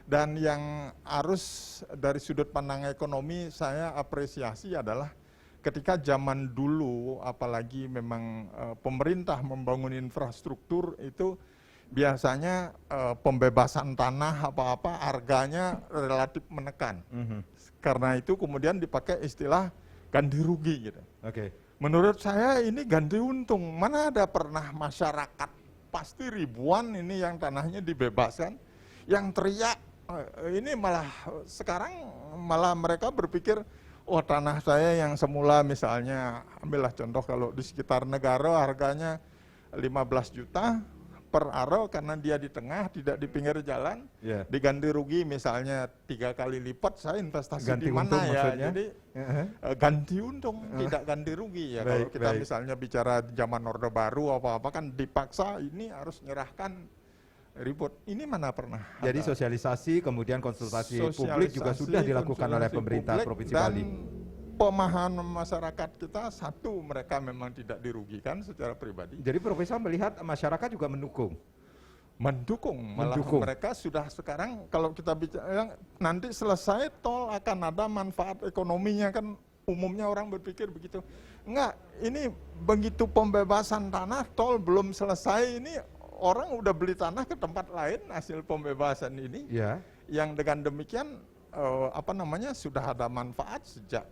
B: Dan yang harus dari sudut pandang ekonomi saya apresiasi adalah ketika zaman dulu, apalagi memang pemerintah membangun infrastruktur itu biasanya pembebasan tanah apa-apa harganya relatif menekan. Karena itu kemudian dipakai istilah ganti rugi gitu. Menurut saya ini ganti untung. Mana ada pernah masyarakat pasti ribuan ini yang tanahnya dibebaskan, yang teriak. Ini malah sekarang malah mereka berpikir, oh tanah saya yang semula misalnya, ambillah contoh kalau di sekitar Negara harganya 15 juta per aro karena dia di tengah, tidak di pinggir jalan, diganti rugi misalnya 3 kali lipat, saya investasi ganti di mana ya, maksudnya? Jadi ganti untung, tidak ganti rugi ya. Kalau kita misalnya bicara zaman Orde Baru apa-apa kan dipaksa ini harus nyerahkan ribut, ini mana pernah.
A: Jadi sosialisasi kemudian konsultasi publik juga sudah dilakukan oleh pemerintah Provinsi Bali.
B: Pemahaman masyarakat kita satu, mereka memang tidak dirugikan secara pribadi.
A: Jadi Profesor melihat masyarakat juga mendukung.
B: mendukung, malah
A: Mendukung.
B: mereka sudah sekarang kalau kita bicara nanti selesai tol akan ada manfaat ekonominya, kan umumnya orang berpikir begitu. Enggak, ini begitu pembebasan tanah, tol belum selesai, ini orang udah beli tanah ke tempat lain hasil pembebasan ini.
A: Ya.
B: Yang dengan demikian sudah ada manfaat sejak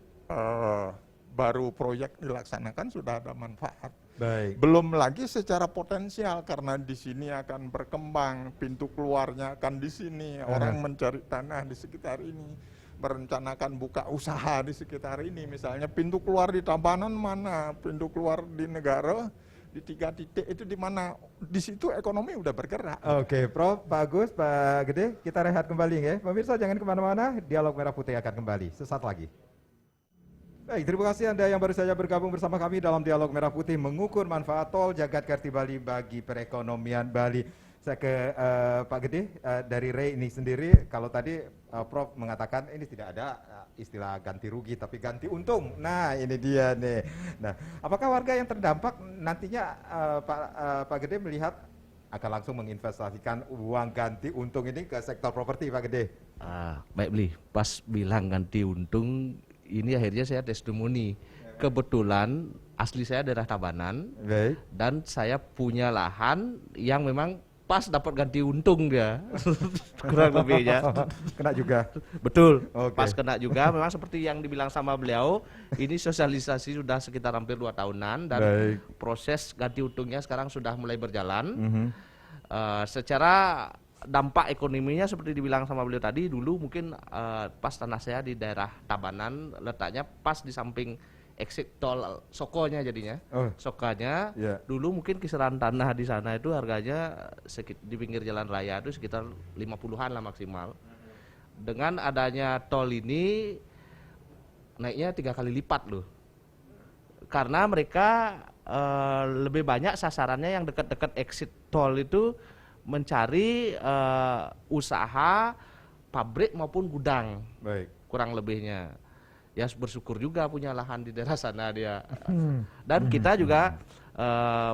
B: baru proyek dilaksanakan, sudah ada manfaat.
A: Baik.
B: Belum lagi secara potensial karena di sini akan berkembang, pintu keluarnya akan di sini, orang mencari tanah di sekitar ini, merencanakan buka usaha di sekitar ini. Misalnya pintu keluar di Tabanan mana, pintu keluar di Negara, di 3 titik itu di mana, di situ ekonomi udah bergerak.
A: Oke, Prof, Pak Agus, Pak Gede, kita rehat kembali ya. Pemirsa jangan kemana-mana, Dialog Merah Putih akan kembali sesaat lagi. Baik, terima kasih Anda yang baru saja bergabung bersama kami dalam Dialog Merah Putih mengukur manfaat tol Jagat Kerti Bali bagi perekonomian Bali. Saya ke Pak Gede, dari Ray ini sendiri, kalau tadi Prof mengatakan ini tidak ada istilah ganti rugi tapi ganti untung. Nah ini dia nih. Nah, apakah warga yang terdampak nantinya Pak Gede melihat akan langsung menginvestasikan uang ganti untung ini ke sektor properti, Pak Gede?
C: Baik Beli, pas bilang ganti untung, ini akhirnya saya testimoni. Kebetulan asli saya daerah Tabanan.
A: Baik.
C: Dan saya punya lahan yang memang pas dapat ganti untung dia. Kurang lebihnya.
A: Kena juga.
C: Betul,
A: Oke.
C: pas kena juga. Memang seperti yang dibilang sama beliau, ini sosialisasi sudah sekitar hampir 2 tahunan dan
A: Baik.
C: proses ganti untungnya sekarang sudah mulai berjalan. Secara dampak ekonominya seperti dibilang sama beliau tadi, dulu mungkin pas tanah saya di daerah Tabanan, letaknya pas di samping exit tol Sokonya jadinya.
A: Oh.
C: Sokanya
A: Ya.
C: dulu mungkin kisaran tanah di sana itu harganya di pinggir jalan raya itu sekitar 50-an lah maksimal. Dengan adanya tol ini naiknya 3 kali lipat loh. Karena mereka lebih banyak sasarannya yang dekat-dekat exit tol itu mencari usaha pabrik maupun gudang.
A: Baik.
C: Kurang lebihnya. Ya bersyukur juga punya lahan di daerah sana dia. Dan kita juga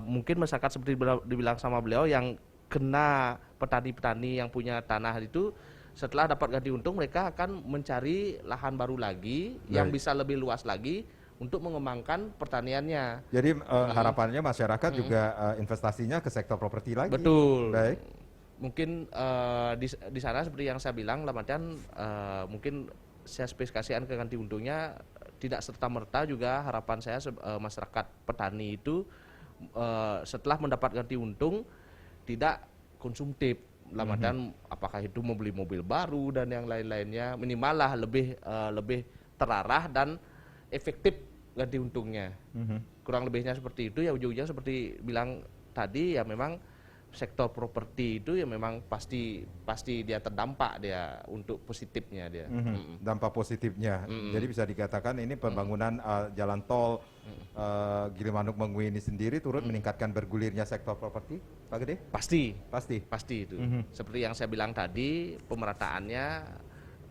C: mungkin masyarakat seperti dibilang sama beliau yang kena petani-petani yang punya tanah itu, setelah dapat ganti untung mereka akan mencari lahan baru lagi yang bisa lebih luas lagi untuk mengembangkan pertaniannya.
A: Jadi harapannya masyarakat juga investasinya ke sektor properti lagi.
C: Betul.
A: Baik.
C: Mungkin di sana seperti yang saya bilang, Lamatan mungkin saya spesifikasikan ke ganti untungnya tidak serta-merta juga harapan saya masyarakat petani itu setelah mendapat ganti untung tidak konsumtif. Lamatan apakah itu membeli mobil baru dan yang lain-lainnya, minimal lah lebih terarah dan efektif ganti untungnya. Kurang lebihnya seperti itu ya, ujung-ujungnya seperti bilang tadi ya, memang sektor properti itu ya memang pasti dia terdampak dia untuk positifnya dia.
A: Dampak positifnya. Jadi bisa dikatakan ini pembangunan jalan tol Gilimanuk Mengwi ini sendiri turut meningkatkan bergulirnya sektor properti, Pak Gede?
C: Pasti itu. Seperti yang saya bilang tadi, pemerataannya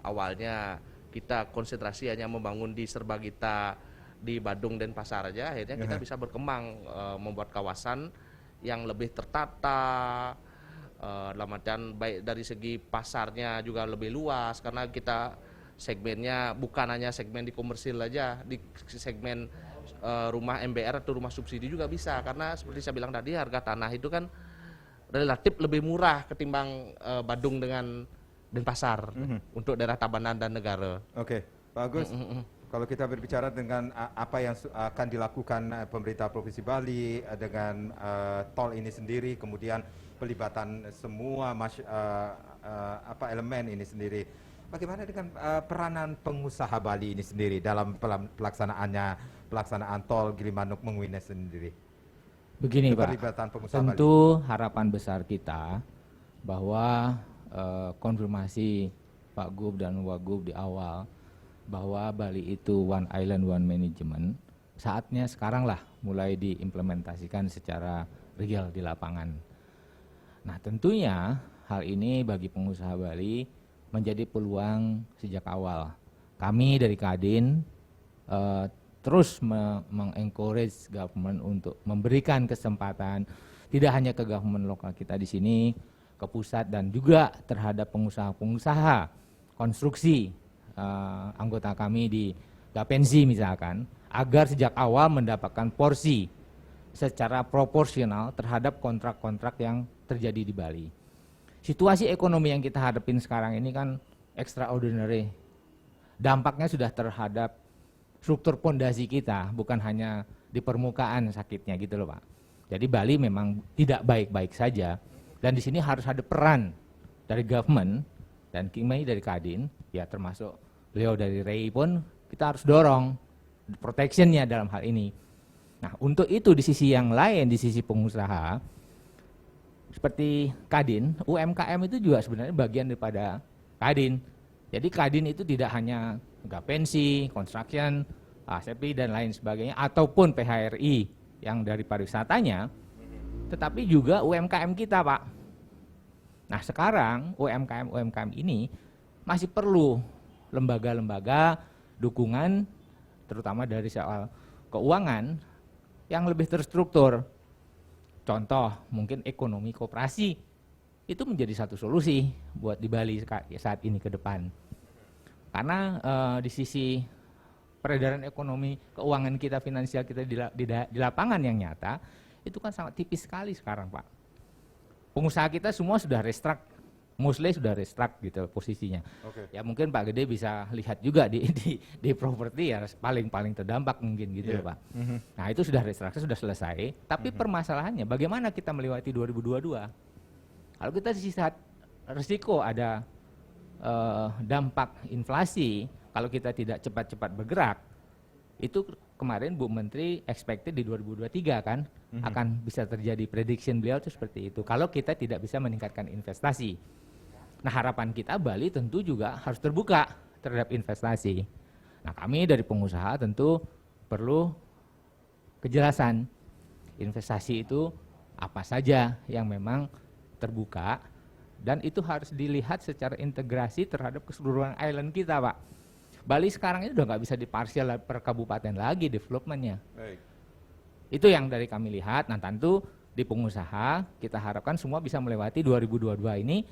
C: awalnya kita konsentrasi hanya membangun di Serbagita, di Badung dan Pasar aja, akhirnya kita bisa berkembang membuat kawasan yang lebih tertata, dalam artian baik dari segi pasarnya juga lebih luas, karena kita segmennya bukan hanya segmen di komersil aja, di segmen rumah MBR atau rumah subsidi juga bisa, karena seperti saya bilang tadi harga tanah itu kan relatif lebih murah ketimbang Badung dengan Denpasar untuk daerah Tabanan dan Negara.
A: Oke, Pak Agus. Kalau kita berbicara dengan apa yang akan dilakukan pemerintah Provinsi Bali dengan tol ini sendiri, kemudian pelibatan semua elemen ini sendiri, bagaimana dengan peranan pengusaha Bali ini sendiri dalam pelaksanaan tol Gilimanuk Mengwi sendiri?
D: Begini Pak,
A: Keterlibatan pengusaha
D: tentu harapan besar kita bahwa konfirmasi Pak Gub dan Wagub di awal bahwa Bali itu one island one management, saatnya sekarang lah mulai diimplementasikan secara real di lapangan. Nah tentunya hal ini bagi pengusaha Bali menjadi peluang sejak awal. Kami dari Kadin terus mengencourage government untuk memberikan kesempatan tidak hanya ke government lokal kita di sini, ke pusat dan juga terhadap pengusaha-pengusaha konstruksi anggota kami di Gapensi misalkan, agar sejak awal mendapatkan porsi secara proporsional terhadap kontrak-kontrak yang terjadi di Bali. Situasi ekonomi yang kita hadapin sekarang ini kan extraordinary. Dampaknya sudah terhadap struktur pondasi kita, bukan hanya di permukaan sakitnya gitu loh Pak. Jadi Bali memang tidak baik-baik saja, dan di sini harus ada peran dari government dan Kimai dari Kadin, ya termasuk beliau dari REI pun kita harus dorong protectionnya dalam hal ini. Nah untuk itu di sisi yang lain, di sisi pengusaha, seperti Kadin, UMKM itu juga sebenarnya bagian daripada Kadin. Jadi Kadin itu tidak hanya Gapensi, construction, ASEPI dan lain sebagainya, ataupun PHRI yang dari pariwisatanya, tetapi juga UMKM kita Pak. Nah sekarang UMKM ini masih perlu lembaga-lembaga dukungan, terutama dari soal keuangan yang lebih terstruktur. Contoh mungkin ekonomi koperasi itu menjadi satu solusi buat di Bali saat ini ke depan. Karena di sisi peredaran ekonomi keuangan kita, finansial kita di lapangan yang nyata itu kan sangat tipis sekali sekarang Pak. Pengusaha kita semua sudah restruct, mostly sudah restruct gitu posisinya. Ya mungkin Pak Gede bisa lihat juga di properti ya paling terdampak mungkin gitu ya Pak. Nah itu sudah restructure, sudah selesai. Tapi permasalahannya bagaimana kita melewati 2022? Kalau kita di sisi risiko ada dampak inflasi, kalau kita tidak cepat-cepat bergerak, itu kemarin Bu Menteri expected di 2023 kan akan bisa terjadi, prediction beliau itu seperti itu. Kalau kita tidak bisa meningkatkan investasi. Nah harapan kita Bali tentu juga harus terbuka terhadap investasi. Nah kami dari pengusaha tentu perlu kejelasan investasi itu apa saja yang memang terbuka, dan itu harus dilihat secara integrasi terhadap keseluruhan island kita Pak. Bali sekarang ini udah nggak bisa diparsial per kabupaten lagi developmentnya. Itu yang dari kami lihat. Nah tentu di pengusaha kita harapkan semua bisa melewati 2022 ini,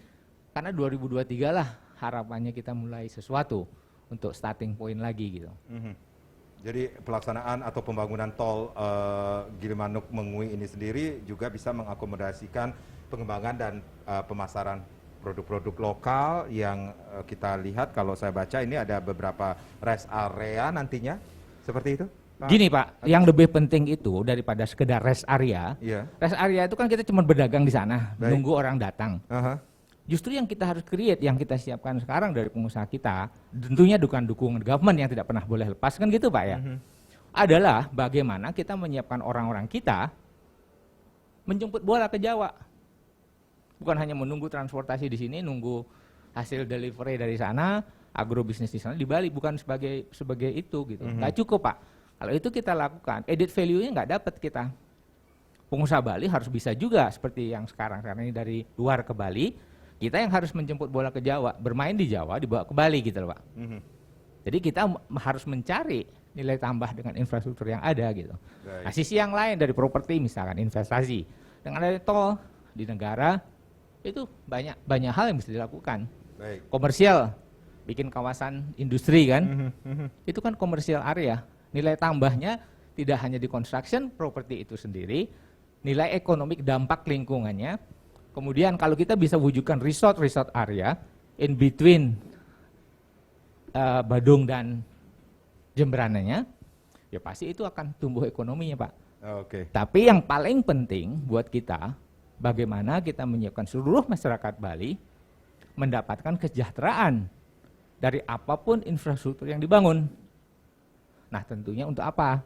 D: karena 2023 lah harapannya kita mulai sesuatu untuk starting point lagi gitu.
A: Jadi pelaksanaan atau pembangunan tol Gilimanuk Mengui ini sendiri juga bisa mengakomodasikan pengembangan dan pemasaran produk-produk lokal yang kita lihat, kalau saya baca ini ada beberapa rest area nantinya, seperti itu Pak?
D: Gini Pak, yang lebih penting itu daripada sekedar rest area, rest area itu kan kita cuma berdagang di sana, nunggu orang datang. Justru yang kita harus create, yang kita siapkan sekarang dari pengusaha kita, tentunya dukungan government yang tidak pernah boleh lepas kan gitu Pak ya, adalah bagaimana kita menyiapkan orang-orang kita menjemput bola ke Jawa. Bukan hanya menunggu transportasi di sini, nunggu hasil delivery dari sana, agrobisnis di sana, di Bali, bukan sebagai itu gitu. Nggak cukup Pak. Kalau itu kita lakukan, edit value-nya nggak dapat kita. Pengusaha Bali harus bisa juga seperti yang sekarang ini dari luar ke Bali, kita yang harus menjemput bola ke Jawa, bermain di Jawa, dibawa ke Bali gitu loh Pak. Jadi kita harus mencari nilai tambah dengan infrastruktur yang ada gitu. Nah sisi yang lain dari properti misalkan investasi, dengan ada tol di negara, itu banyak hal yang bisa dilakukan. Komersial, bikin kawasan industri kan, itu kan komersial area. Nilai tambahnya tidak hanya di construction properti itu sendiri, nilai ekonomik dampak lingkungannya. Kemudian kalau kita bisa wujudkan resort area in between Badung dan Jemberananya, ya pasti itu akan tumbuh ekonominya Pak. Tapi yang paling penting buat kita, bagaimana kita menyiapkan seluruh masyarakat Bali mendapatkan kesejahteraan dari apapun infrastruktur yang dibangun. Nah tentunya untuk apa?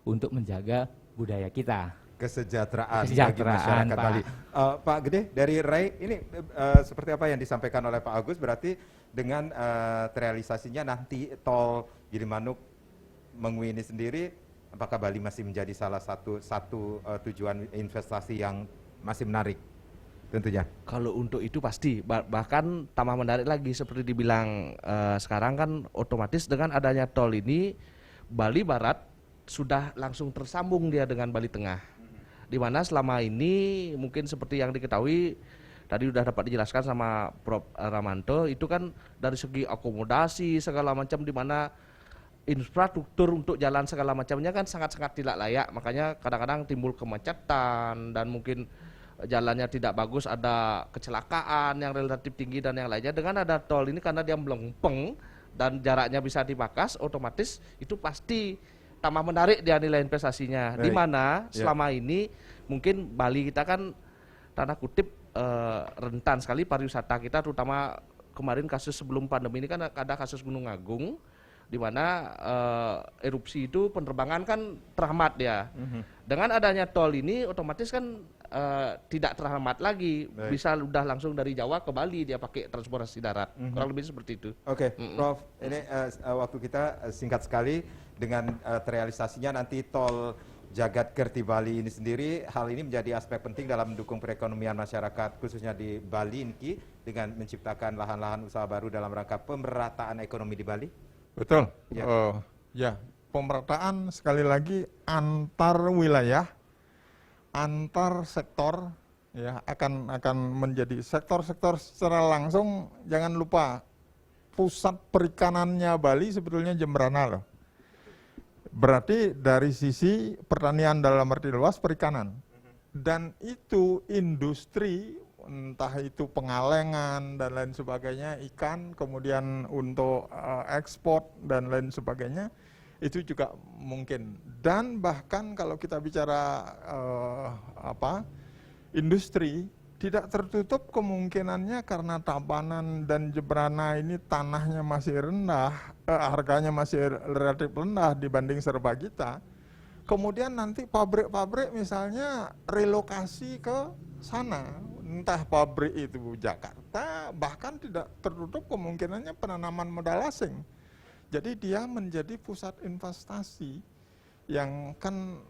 D: Untuk menjaga budaya kita.
A: Kesejahteraan bagi masyarakat
D: Pak.
A: Bali. Pak Gede dari REI ini seperti apa yang disampaikan oleh Pak Agus, berarti dengan terrealisasinya nanti tol Gilimanuk Mengui ini sendiri, apakah Bali masih menjadi salah satu tujuan investasi yang masih menarik tentunya?
C: Kalau untuk itu pasti, bahkan tambah menarik lagi seperti dibilang sekarang kan otomatis dengan adanya tol ini Bali Barat sudah langsung tersambung dia dengan Bali Tengah, di mana selama ini mungkin seperti yang diketahui tadi udah dapat dijelaskan sama Prof. Ramanto, itu kan dari segi akomodasi segala macam, di mana infrastruktur untuk jalan segala macamnya kan sangat-sangat tidak layak, makanya kadang-kadang timbul kemacetan dan mungkin jalannya tidak bagus, ada kecelakaan yang relatif tinggi dan yang lainnya. Dengan ada tol ini karena dia melempeng dan jaraknya bisa dipangkas, otomatis itu pasti tambah menarik dia nilai investasinya. Di mana selama ini mungkin Bali kita kan tanda kutip rentan sekali pariwisata kita, terutama kemarin kasus sebelum pandemi ini kan ada kasus Gunung Agung, di mana erupsi itu penerbangan kan terhambat ya. Dengan adanya tol ini otomatis kan tidak terhambat lagi, bisa udah langsung dari Jawa ke Bali dia pakai transportasi darat, kurang lebih seperti itu.
A: Oke, Prof, ini waktu kita singkat sekali. Dengan terrealisasinya nanti tol Jagat Kerti Bali ini sendiri, hal ini menjadi aspek penting dalam mendukung perekonomian masyarakat khususnya di Bali Inki dengan menciptakan lahan-lahan usaha baru dalam rangka pemerataan ekonomi di Bali.
B: Betul.
A: Ya.
B: Ya, pemerataan sekali lagi antar wilayah, antar sektor, ya akan menjadi sektor-sektor secara langsung. Jangan lupa pusat perikanannya Bali sebetulnya Jemberana loh. Berarti dari sisi pertanian dalam arti luas perikanan, dan itu industri, entah itu pengalengan dan lain sebagainya, ikan, kemudian untuk ekspor dan lain sebagainya, itu juga mungkin. Dan bahkan kalau kita bicara industri, tidak tertutup kemungkinannya karena Tabanan dan Jemberana ini tanahnya masih rendah, harganya masih relatif rendah dibanding Serbagita. Kemudian nanti pabrik-pabrik misalnya relokasi ke sana, entah pabrik itu Jakarta, bahkan tidak tertutup kemungkinannya penanaman modal asing. Jadi dia menjadi pusat investasi yang kan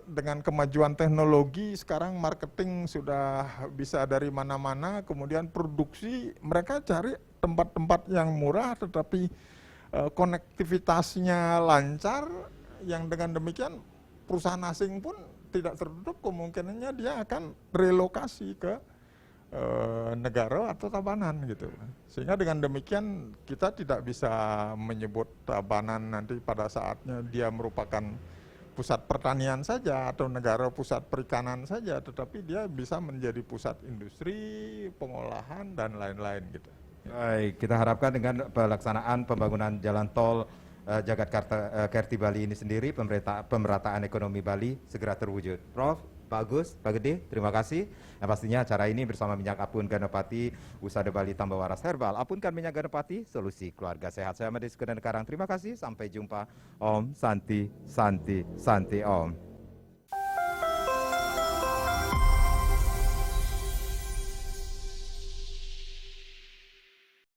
B: dengan kemajuan teknologi sekarang marketing sudah bisa dari mana-mana, kemudian produksi mereka cari tempat-tempat yang murah tetapi konektivitasnya lancar, yang dengan demikian perusahaan asing pun tidak tertutup kemungkinannya dia akan relokasi ke negara atau Tabanan gitu. Sehingga dengan demikian kita tidak bisa menyebut Tabanan nanti pada saatnya dia merupakan pusat pertanian saja atau negara pusat perikanan saja, tetapi dia bisa menjadi pusat industri, pengolahan dan lain-lain gitu.
A: Baik, kita harapkan dengan pelaksanaan pembangunan jalan tol Jagat Kerti Bali ini sendiri, pemerataan ekonomi Bali segera terwujud. Prof, Pak Agus, Pak Gede, terima kasih. Nah, pastinya acara ini bersama Minyak Apun Ganapati, Usada Bali Tambah Waras Herbal, Apunkan Minyak Ganapati, solusi keluarga sehat. Saya Made Sukadan Karang, terima kasih, sampai jumpa. Om Santi, Santi, Santi Om.